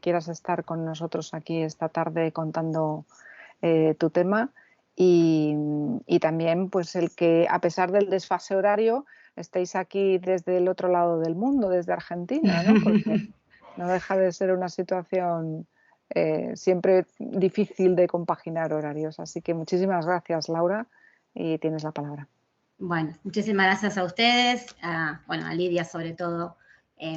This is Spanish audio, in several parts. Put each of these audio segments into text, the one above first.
quieras estar con nosotros aquí esta tarde contando tu tema y también pues el que a pesar del desfase horario estéis aquí desde el otro lado del mundo, desde Argentina, ¿no? Porque no deja de ser una situación siempre difícil de compaginar horarios. Así que muchísimas gracias, Laura, y tienes la palabra. Bueno, muchísimas gracias a ustedes, bueno, a Lidia sobre todo,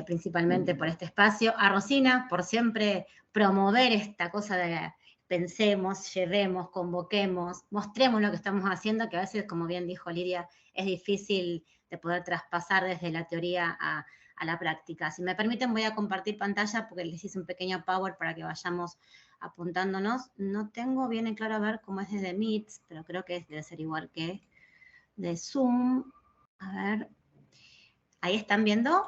principalmente por este espacio, a Rosina por siempre promover esta cosa de pensemos, llevemos, convoquemos, mostremos lo que estamos haciendo, que a veces, como bien dijo Lidia, es difícil de poder traspasar desde la teoría a la práctica. Si me permiten, voy a compartir pantalla porque les hice un pequeño power para que vayamos apuntándonos. No tengo bien en claro a ver cómo es desde Meet, pero creo que debe ser igual que de Zoom. A ver, ¿ahí están viendo?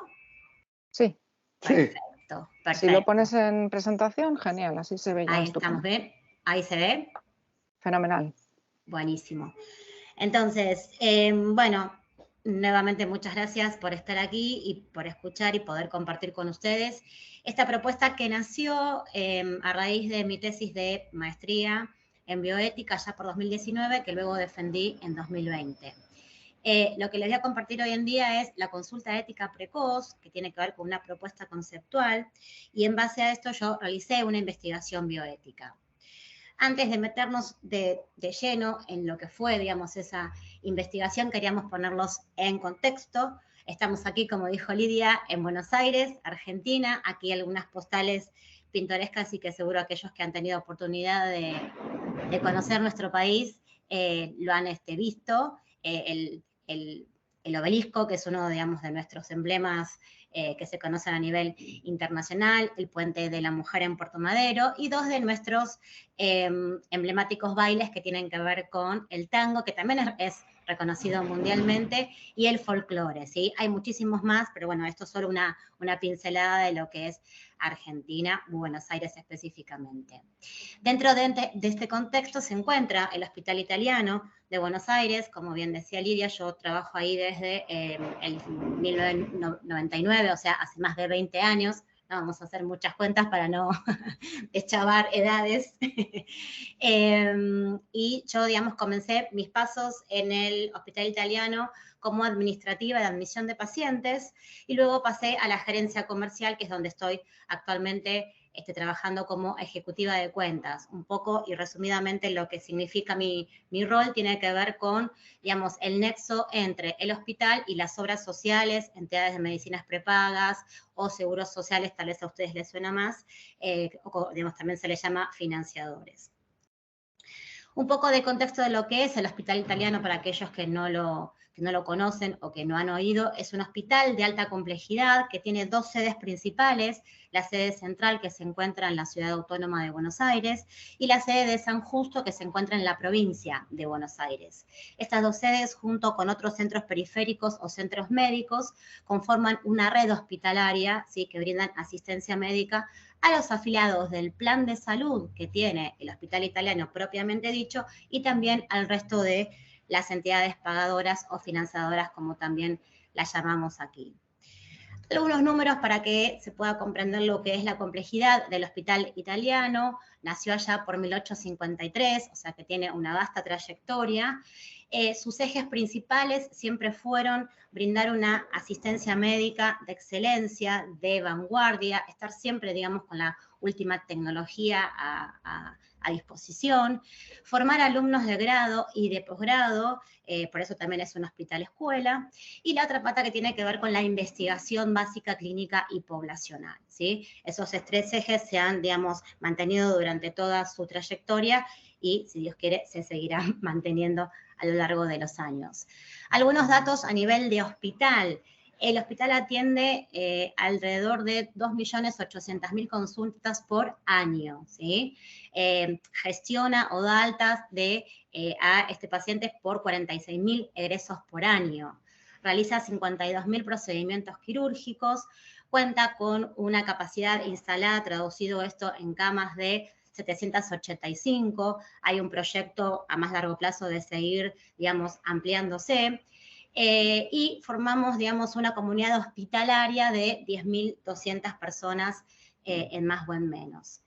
Sí. Perfecto, perfecto. Si lo pones en presentación, genial, así se ve ya. Ahí estupendo. estamos, ¿ven? Ahí se ve. Fenomenal. Buenísimo. Entonces, bueno, nuevamente muchas gracias por estar aquí y por escuchar y poder compartir con ustedes esta propuesta que nació a raíz de mi tesis de maestría en bioética ya por 2019, que luego defendí en 2020. Lo que les voy a compartir hoy en día es la consulta ética precoz, que tiene que ver con una propuesta conceptual, y en base a esto yo realicé una investigación bioética. Antes de meternos de lleno en lo que fue, digamos, esa investigación, queríamos ponerlos en contexto. Estamos aquí, como dijo Lidia, en Buenos Aires, Argentina. Aquí algunas postales pintorescas y que seguro aquellos que han tenido oportunidad de conocer nuestro país lo han visto. El obelisco, que es uno, digamos, de nuestros emblemas que se conocen a nivel internacional, el Puente de la Mujer en Puerto Madero, y dos de nuestros emblemáticos bailes que tienen que ver con el tango, que también es reconocido mundialmente, y el folclore, ¿sí? Hay muchísimos más, pero bueno, esto es solo una pincelada de lo que es Argentina, Buenos Aires específicamente. Dentro de este contexto se encuentra el Hospital Italiano de Buenos Aires. Como bien decía Lidia, yo trabajo ahí desde el 1999, o sea, hace más de 20 años. No vamos a hacer muchas cuentas para no deschavar edades. Y yo, digamos, comencé mis pasos en el Hospital Italiano como administrativa de admisión de pacientes y luego pasé a la gerencia comercial, que es donde estoy actualmente trabajando como ejecutiva de cuentas. Un poco y resumidamente lo que significa mi rol tiene que ver con, digamos, el nexo entre el hospital y las obras sociales, entidades de medicinas prepagas o seguros sociales, tal vez a ustedes les suena más, o digamos, también se les llama financiadores. Un poco de contexto de lo que es el Hospital Italiano para aquellos que no lo conocen o que no han oído. Es un hospital de alta complejidad que tiene dos sedes principales, la sede central que se encuentra en la Ciudad Autónoma de Buenos Aires y la sede de San Justo que se encuentra en la provincia de Buenos Aires. Estas dos sedes, junto con otros centros periféricos o centros médicos, conforman una red hospitalaria, ¿sí?, que brindan asistencia médica a los afiliados del plan de salud que tiene el Hospital Italiano propiamente dicho y también al resto de las entidades pagadoras o financiadoras, como también las llamamos aquí. Algunos números para que se pueda comprender lo que es la complejidad del Hospital Italiano. Nació allá por 1853, o sea que tiene una vasta trayectoria. Sus ejes principales siempre fueron brindar una asistencia médica de excelencia, de vanguardia, estar siempre, digamos, con la última tecnología a disposición, formar alumnos de grado y de posgrado, por eso también es un hospital escuela, y la otra pata que tiene que ver con la investigación básica, clínica y poblacional, ¿sí? Esos tres ejes se han, digamos, mantenido durante toda su trayectoria y, si Dios quiere, se seguirán manteniendo a lo largo de los años. Algunos datos a nivel de hospital. El hospital atiende alrededor de 2.800.000 consultas por año, ¿sí? Gestiona o da altas a pacientes por 46.000 egresos por año. Realiza 52.000 procedimientos quirúrgicos, cuenta con una capacidad instalada, traducido esto en camas de 785, hay un proyecto a más largo plazo de seguir, digamos, ampliándose, y formamos, digamos, una comunidad hospitalaria de 10.200 personas en más o en menos.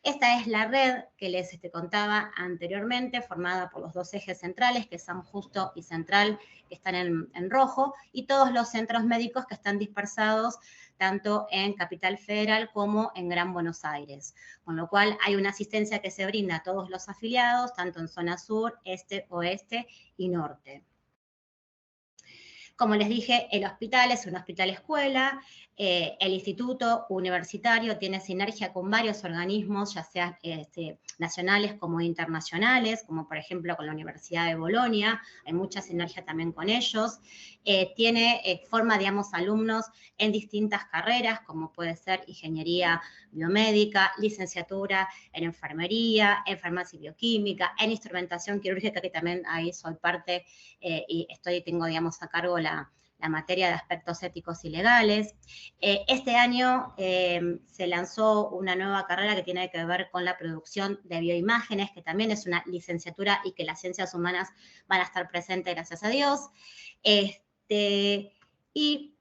Esta es la red que les contaba anteriormente, formada por los dos ejes centrales, que son Justo y Central, que están en rojo, y todos los centros médicos que están dispersados tanto en Capital Federal como en Gran Buenos Aires. Con lo cual hay una asistencia que se brinda a todos los afiliados, tanto en zona sur, este, oeste y norte. Como les dije, el hospital es un hospital escuela, el instituto universitario tiene sinergia con varios organismos, ya sean nacionales como internacionales, como por ejemplo con la Universidad de Bolonia, hay mucha sinergia también con ellos. Forma, digamos, alumnos en distintas carreras, como puede ser ingeniería biomédica, licenciatura en enfermería, en farmacia y bioquímica, en instrumentación quirúrgica, que también ahí soy parte y tengo, digamos, a cargo la materia de aspectos éticos y legales. Este año se lanzó una nueva carrera que tiene que ver con la producción de bioimágenes, que también es una licenciatura y que las ciencias humanas van a estar presentes, gracias a Dios. Y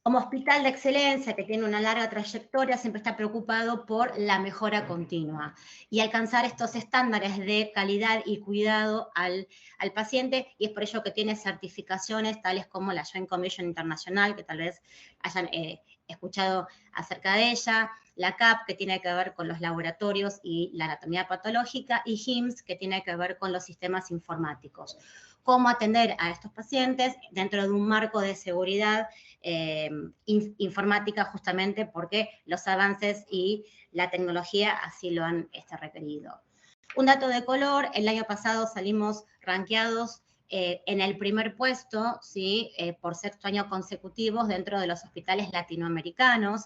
como hospital de excelencia que tiene una larga trayectoria, siempre está preocupado por la mejora continua y alcanzar estos estándares de calidad y cuidado al paciente, y es por ello que tiene certificaciones tales como la Joint Commission Internacional, que tal vez hayan escuchado acerca de ella, la CAP, que tiene que ver con los laboratorios y la anatomía patológica, y HIMSS, que tiene que ver con los sistemas informáticos. Cómo atender a estos pacientes dentro de un marco de seguridad informática, justamente porque los avances y la tecnología así lo han requerido. Un dato de color: el año pasado salimos rankeados en el primer puesto, ¿sí? Por sexto año consecutivo dentro de los hospitales latinoamericanos,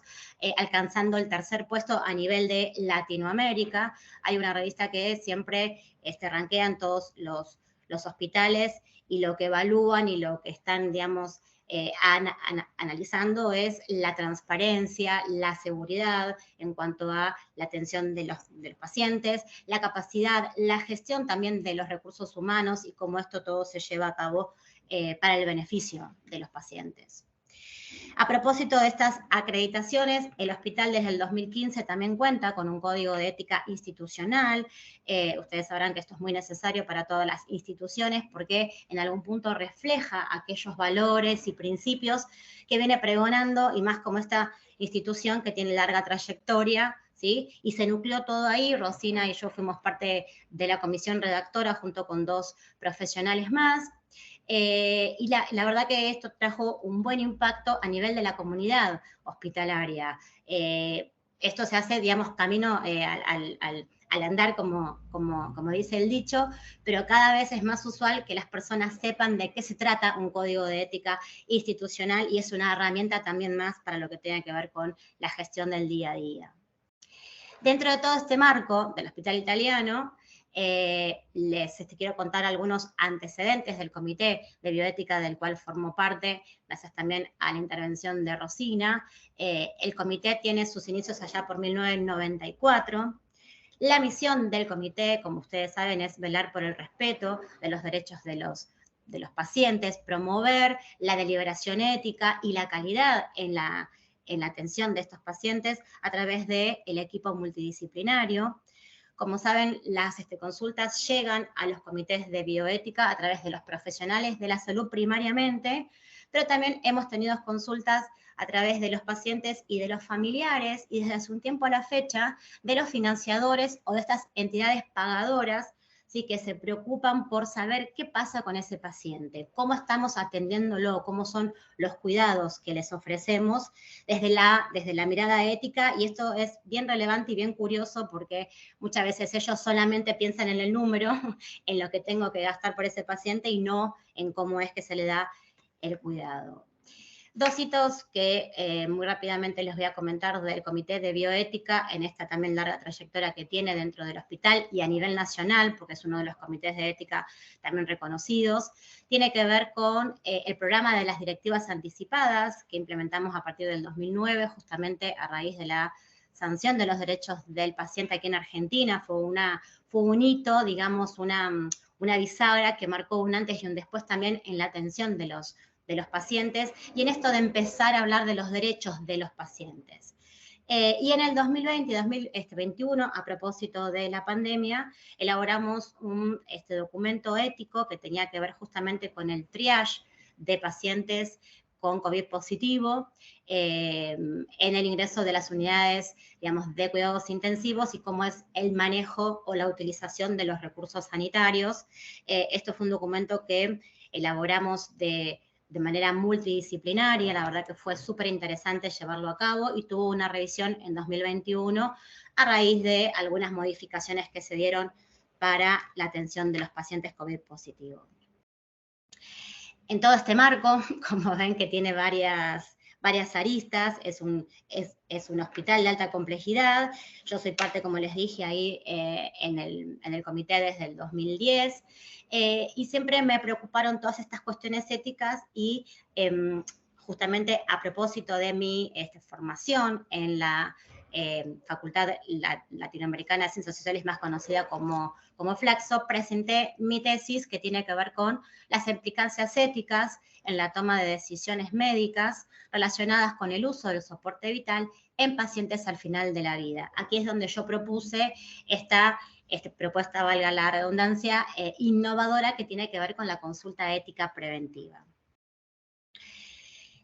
alcanzando el tercer puesto a nivel de Latinoamérica. Hay una revista que siempre rankean todos los hospitales, y lo que evalúan y lo que están, digamos, analizando es la transparencia, la seguridad en cuanto a la atención de los pacientes, la capacidad, la gestión también de los recursos humanos y cómo esto todo se lleva a cabo para el beneficio de los pacientes. A propósito de estas acreditaciones, el hospital desde el 2015 también cuenta con un código de ética institucional. Ustedes sabrán que esto es muy necesario para todas las instituciones porque en algún punto refleja aquellos valores y principios que viene pregonando, y más como esta institución que tiene larga trayectoria, ¿sí? Y se nucleó todo ahí. Rosina y yo fuimos parte de la comisión redactora junto con 2 profesionales más. Y la verdad que esto trajo un buen impacto a nivel de la comunidad hospitalaria. Esto se hace, digamos, camino al andar, como dice el dicho, pero cada vez es más usual que las personas sepan de qué se trata un código de ética institucional, y es una herramienta también más para lo que tenga que ver con la gestión del día a día. Dentro de todo este marco del Hospital Italiano, les quiero contar algunos antecedentes del Comité de Bioética del cual formo parte, gracias también a la intervención de Rosina. El comité tiene sus inicios allá por 1994. La misión del comité, como ustedes saben, es velar por el respeto de los derechos de los pacientes, promover la deliberación ética y la calidad en la atención de estos pacientes a través del equipo multidisciplinario. Como saben, las consultas llegan a los comités de bioética a través de los profesionales de la salud primariamente, pero también hemos tenido consultas a través de los pacientes y de los familiares, y desde hace un tiempo a la fecha, de los financiadores o de estas entidades pagadoras, ¿sí? Que se preocupan por saber qué pasa con ese paciente, cómo estamos atendiéndolo, cómo son los cuidados que les ofrecemos desde la mirada ética. Y esto es bien relevante y bien curioso porque muchas veces ellos solamente piensan en el número, en lo que tengo que gastar por ese paciente, y no en cómo es que se le da el cuidado. 2 hitos que muy rápidamente les voy a comentar del Comité de Bioética en esta también larga trayectoria que tiene dentro del hospital y a nivel nacional, porque es uno de los comités de ética también reconocidos. Tiene que ver con el programa de las directivas anticipadas que implementamos a partir del 2009, justamente a raíz de la sanción de los derechos del paciente aquí en Argentina. Fue un hito, digamos, una bisagra que marcó un antes y un después también en la atención de los pacientes y en esto de empezar a hablar de los derechos de los pacientes. Y en el 2020 y 2021, a propósito de la pandemia, elaboramos un documento ético que tenía que ver justamente con el triage de pacientes con COVID positivo, en el ingreso de las unidades, digamos, de cuidados intensivos y cómo es el manejo o la utilización de los recursos sanitarios. Esto fue un documento que elaboramos de manera multidisciplinaria, la verdad que fue súper interesante llevarlo a cabo y tuvo una revisión en 2021 a raíz de algunas modificaciones que se dieron para la atención de los pacientes COVID positivos. En todo este marco, como ven que tiene varias aristas, es un hospital de alta complejidad. Yo soy parte, como les dije, ahí en el comité desde el 2010, y siempre me preocuparon todas estas cuestiones éticas y justamente a propósito de mi formación en la Facultad Latinoamericana de Ciencias Sociales, más conocida como Flaxo, presenté mi tesis que tiene que ver con las implicancias éticas en la toma de decisiones médicas relacionadas con el uso del soporte vital en pacientes al final de la vida. Aquí es donde yo propuse esta propuesta, valga la redundancia, innovadora que tiene que ver con la consulta ética preventiva.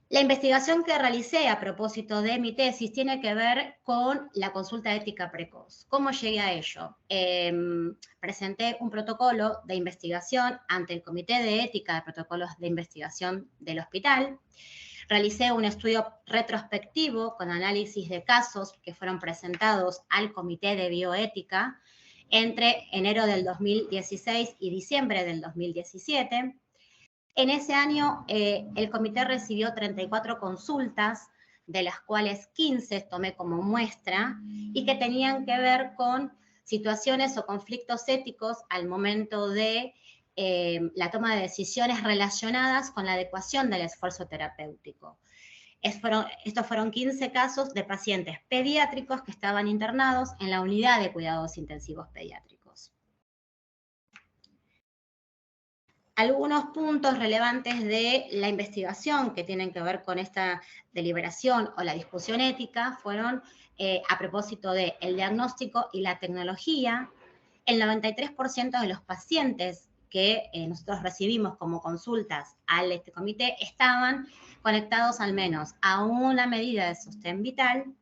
La investigación que realicé a propósito de mi tesis tiene que ver con la consulta ética precoz. ¿Cómo llegué a ello? Presenté un protocolo de investigación ante el Comité de Ética de Protocolos de Investigación del hospital. Realicé un estudio retrospectivo con análisis de casos que fueron presentados al Comité de Bioética entre enero del 2016 y diciembre del 2017. En ese año, el comité recibió 34 consultas, de las cuales 15 tomé como muestra, y que tenían que ver con situaciones o conflictos éticos al momento de la toma de decisiones relacionadas con la adecuación del esfuerzo terapéutico. Estos fueron 15 casos de pacientes pediátricos que estaban internados en la unidad de cuidados intensivos pediátricos. Algunos puntos relevantes de la investigación que tienen que ver con esta deliberación o la discusión ética fueron, a propósito del diagnóstico y la tecnología. El 93% de los pacientes que nosotros recibimos como consultas al comité estaban conectados al menos a una medida de sostén vital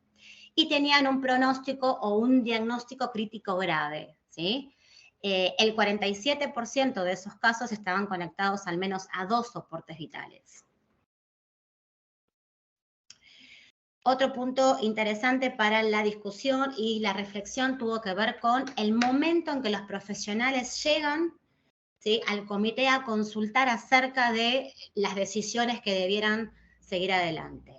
y tenían un pronóstico o un diagnóstico crítico grave, ¿sí? El 47% de esos casos estaban conectados al menos a 2 soportes vitales. Otro punto interesante para la discusión y la reflexión tuvo que ver con el momento en que los profesionales llegan, ¿sí?, al comité a consultar acerca de las decisiones que debieran seguir adelante.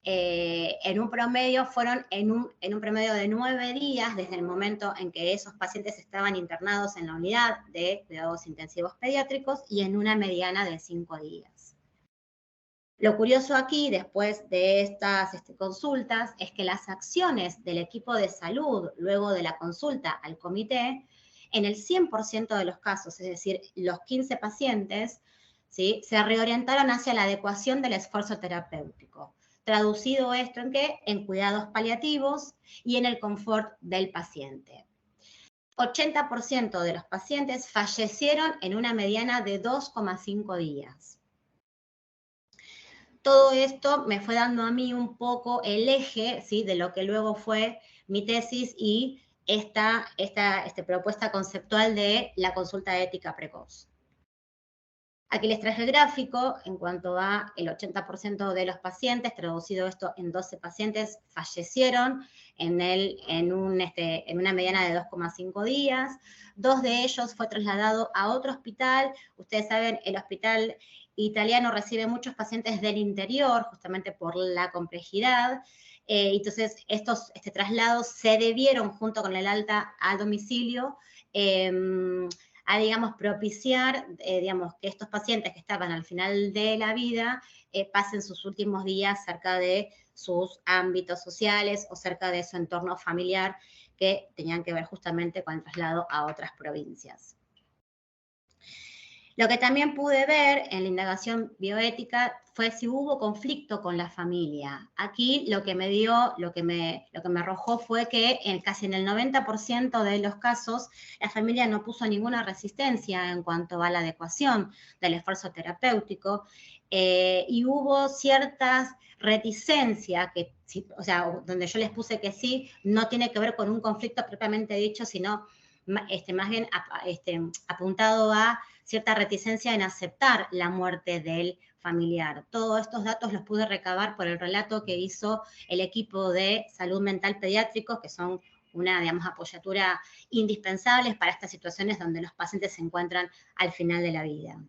En un promedio fueron en un promedio de 9 días desde el momento en que esos pacientes estaban internados en la unidad de cuidados intensivos pediátricos y en una mediana de 5 días. Lo curioso aquí, después de estas consultas, es que las acciones del equipo de salud luego de la consulta al comité, en el 100% de los casos, es decir, los 15 pacientes, ¿sí?, se reorientaron hacia la adecuación del esfuerzo terapéutico. Traducido esto en qué? En cuidados paliativos y en el confort del paciente. 80% de los pacientes fallecieron en una mediana de 2,5 días. Todo esto me fue dando a mí un poco el eje, ¿sí?, de lo que luego fue mi tesis y esta propuesta conceptual de la consulta ética precoz. Aquí les traje el gráfico en cuanto a el 80% de los pacientes, traducido esto en 12 pacientes, fallecieron en una mediana de 2,5 días. 2 de ellos fue trasladado a otro hospital. Ustedes saben, el hospital italiano recibe muchos pacientes del interior, justamente por la complejidad. Entonces, estos traslados se debieron, junto con el alta a domicilio, a, digamos, propiciar, digamos, que estos pacientes que estaban al final de la vida pasen sus últimos días cerca de sus ámbitos sociales o cerca de su entorno familiar, que tenían que ver justamente con el traslado a otras provincias. Lo que también pude ver en la indagación bioética fue si hubo conflicto con la familia. Aquí lo que me arrojó fue que casi en el 90% de los casos la familia no puso ninguna resistencia en cuanto a la adecuación del esfuerzo terapéutico y hubo ciertas reticencias que, o sea, donde yo les puse que sí, no tiene que ver con un conflicto propiamente dicho, sino más bien apuntado a cierta reticencia en aceptar la muerte del familiar. Todos estos datos los pude recabar por el relato que hizo el equipo de salud mental pediátricos, que son una, digamos, apoyatura indispensable para estas situaciones donde los pacientes se encuentran al final de la vida.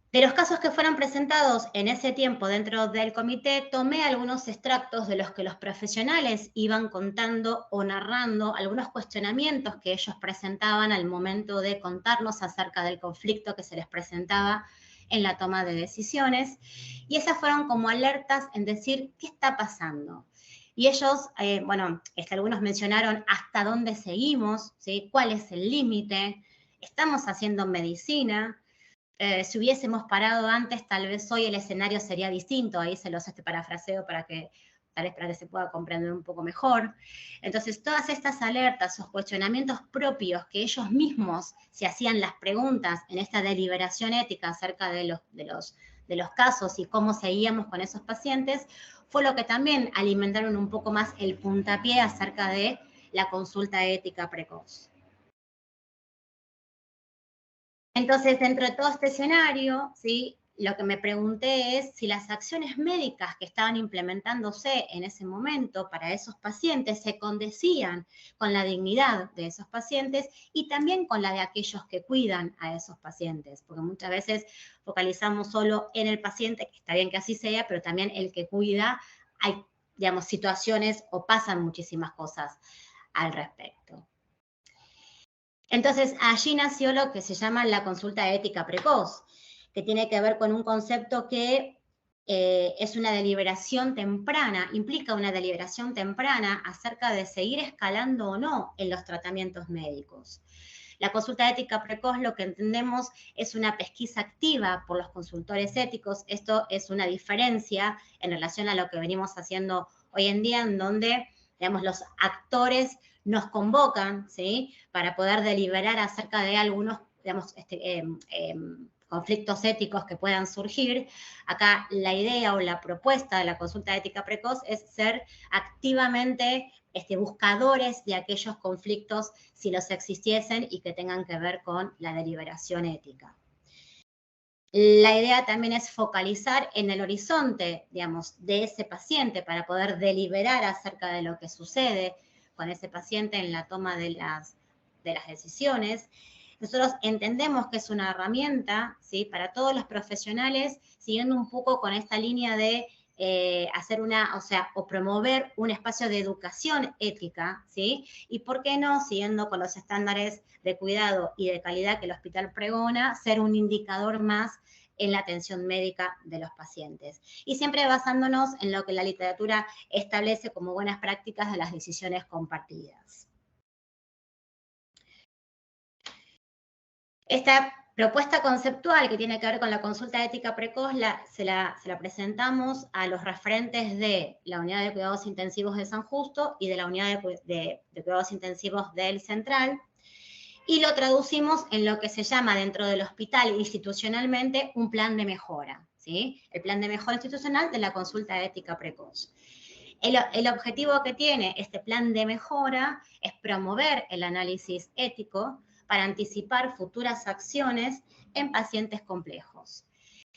De los casos que fueron presentados en ese tiempo dentro del comité, tomé algunos extractos de los que los profesionales iban contando o narrando algunos cuestionamientos que ellos presentaban al momento de contarnos acerca del conflicto que se les presentaba en la toma de decisiones. Y esas fueron como alertas en decir, ¿qué está pasando? Y ellos, bueno, algunos mencionaron hasta dónde seguimos, ¿sí? ¿Cuál es el límite? ¿Estamos haciendo medicina? Si hubiésemos parado antes, tal vez hoy el escenario sería distinto. Ahí se los parafraseo para que se pueda comprender un poco mejor. Entonces, todas estas alertas o cuestionamientos propios que ellos mismos se hacían las preguntas en esta deliberación ética acerca de los casos y cómo seguíamos con esos pacientes, fue lo que también alimentaron un poco más el puntapié acerca de la consulta ética precoz. Entonces, dentro de todo este escenario, ¿sí? Lo que me pregunté es si las acciones médicas que estaban implementándose en ese momento para esos pacientes se condecían con la dignidad de esos pacientes y también con la de aquellos que cuidan a esos pacientes, porque muchas veces focalizamos solo en el paciente, que está bien que así sea, pero también el que cuida, hay, digamos, situaciones o pasan muchísimas cosas al respecto. Entonces, allí nació lo que se llama la consulta ética precoz, que tiene que ver con un concepto que es una deliberación temprana, implica una deliberación temprana acerca de seguir escalando o no en los tratamientos médicos. La consulta ética precoz, lo que entendemos, es una pesquisa activa por los consultores éticos. Esto es una diferencia en relación a lo que venimos haciendo hoy en día, en donde, digamos, los actores nos convocan, ¿sí? Para poder deliberar acerca de algunos, digamos, conflictos éticos que puedan surgir. Acá la idea o la propuesta de la consulta ética precoz es ser activamente buscadores de aquellos conflictos si los existiesen y que tengan que ver con la deliberación ética. La idea también es focalizar en el horizonte, digamos, de ese paciente para poder deliberar acerca de lo que sucede con ese paciente en la toma de las decisiones. Nosotros entendemos que es una herramienta, ¿sí? Para todos los profesionales, siguiendo un poco con esta línea de hacer o promover un espacio de educación ética, ¿sí? Y por qué no, siguiendo con los estándares de cuidado y de calidad que el hospital pregona, ser un indicador más en la atención médica de los pacientes. Y siempre basándonos en lo que la literatura establece como buenas prácticas de las decisiones compartidas. Esta propuesta conceptual que tiene que ver con la consulta ética precoz se la presentamos a los referentes de la unidad de cuidados intensivos de San Justo y de la unidad de cuidados intensivos del Central, y lo traducimos en lo que se llama dentro del hospital institucionalmente un plan de mejora, ¿sí? El plan de mejora institucional de la consulta ética precoz. El objetivo que tiene este plan de mejora es promover el análisis ético para anticipar futuras acciones en pacientes complejos.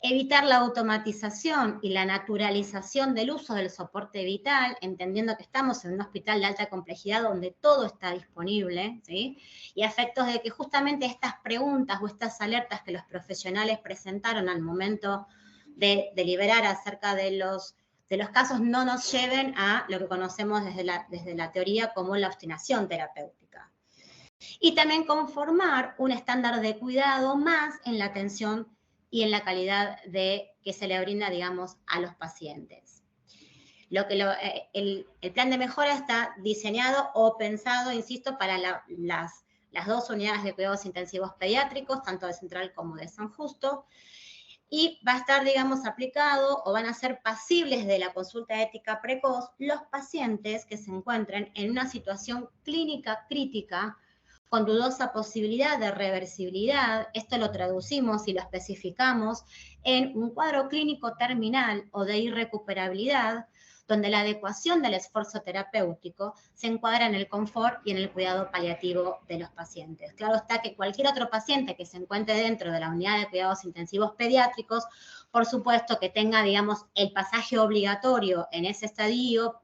Evitar la automatización y la naturalización del uso del soporte vital, entendiendo que estamos en un hospital de alta complejidad donde todo está disponible, ¿sí? Y a efectos de que justamente estas preguntas o estas alertas que los profesionales presentaron al momento de deliberar acerca de los casos no nos lleven a lo que conocemos desde la teoría como la obstinación terapéutica. Y también conformar un estándar de cuidado más en la atención y en la calidad que se le brinda, digamos, a los pacientes. El plan de mejora está diseñado o pensado, insisto, para las 2 unidades de cuidados intensivos pediátricos, tanto de Central como de San Justo, y va a estar, digamos, aplicado o van a ser pasibles de la consulta ética precoz los pacientes que se encuentren en una situación clínica crítica con dudosa posibilidad de reversibilidad. Esto lo traducimos y lo especificamos en un cuadro clínico terminal o de irrecuperabilidad, donde la adecuación del esfuerzo terapéutico se encuadra en el confort y en el cuidado paliativo de los pacientes. Claro está que cualquier otro paciente que se encuentre dentro de la unidad de cuidados intensivos pediátricos, por supuesto que tenga, digamos, el pasaje obligatorio en ese estadio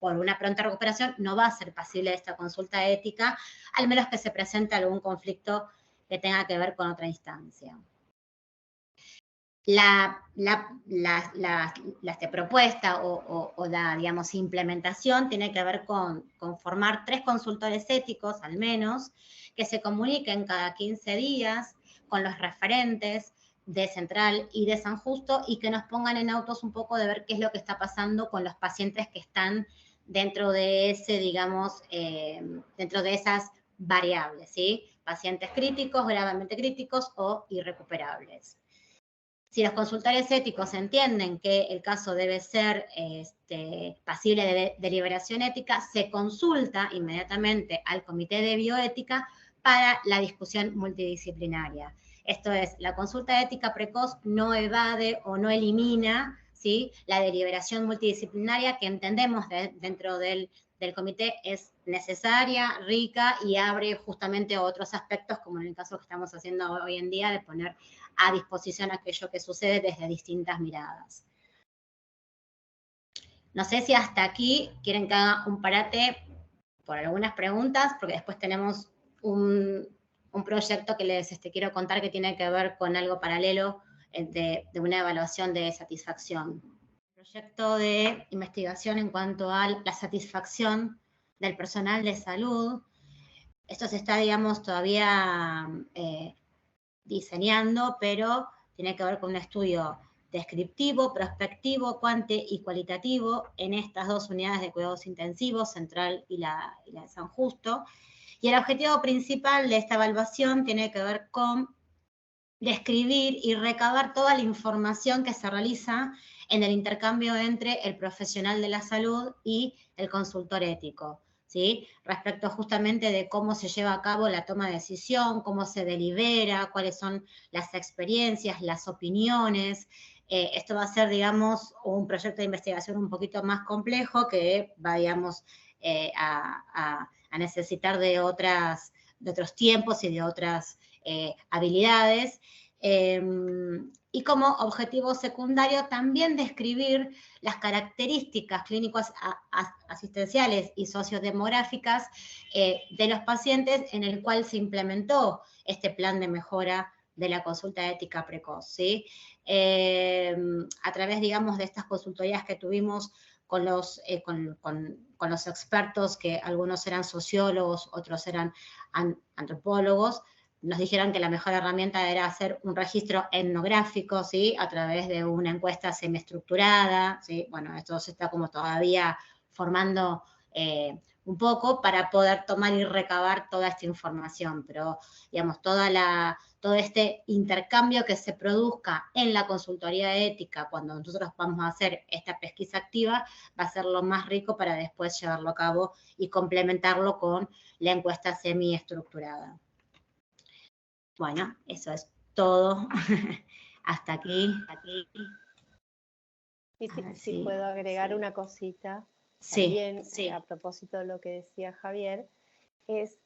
por una pronta recuperación, no va a ser pasible de esta consulta ética, al menos que se presente algún conflicto que tenga que ver con otra instancia. La propuesta o la, digamos, implementación tiene que ver con formar 3 consultores éticos, al menos, que se comuniquen cada 15 días con los referentes de Central y de San Justo y que nos pongan en autos un poco de ver qué es lo que está pasando con los pacientes que están dentro de ese, digamos, dentro de esas variables, ¿sí? Pacientes críticos, gravemente críticos o irrecuperables. Si los consultores éticos entienden que el caso debe ser pasible de deliberación ética, se consulta inmediatamente al Comité de Bioética para la discusión multidisciplinaria. Esto es, la consulta ética precoz no evade o no elimina, ¿sí?, la deliberación multidisciplinaria que entendemos dentro del comité es necesaria, rica y abre justamente otros aspectos, como en el caso que estamos haciendo hoy en día, de poner a disposición aquello que sucede desde distintas miradas. No sé si hasta aquí quieren que haga un parate por algunas preguntas, porque después tenemos un proyecto que les quiero contar que tiene que ver con algo paralelo de una evaluación de satisfacción. Proyecto de investigación en cuanto a la satisfacción del personal de salud. Esto se está, digamos, todavía diseñando, pero tiene que ver con un estudio descriptivo, prospectivo, cuante y cualitativo en estas 2 unidades de cuidados intensivos, Central y la de San Justo. Y el objetivo principal de esta evaluación tiene que ver con describir y recabar toda la información que se realiza en el intercambio entre el profesional de la salud y el consultor ético, ¿sí? Respecto justamente de cómo se lleva a cabo la toma de decisión, cómo se delibera, cuáles son las experiencias, las opiniones. Esto va a ser, digamos, un proyecto de investigación un poquito más complejo que va, digamos, a necesitar de otros tiempos y de otras habilidades, y como objetivo secundario también describir las características clínicas asistenciales y sociodemográficas de los pacientes en el cual se implementó este plan de mejora de la consulta ética precoz, ¿sí? A través, digamos, de estas consultorías que tuvimos con los expertos, que algunos eran sociólogos, otros eran antropólogos, nos dijeron que la mejor herramienta era hacer un registro etnográfico, ¿sí?, a través de una encuesta semiestructurada, ¿sí? Bueno, esto se está como todavía formando un poco para poder tomar y recabar toda esta información, pero, digamos, todo este intercambio que se produzca en la consultoría ética cuando nosotros vamos a hacer esta pesquisa activa va a ser lo más rico para después llevarlo a cabo y complementarlo con la encuesta semiestructurada. Bueno, eso es todo. Hasta aquí. Y si puedo agregar una cosita, sí, también a propósito de lo que decía Javier, es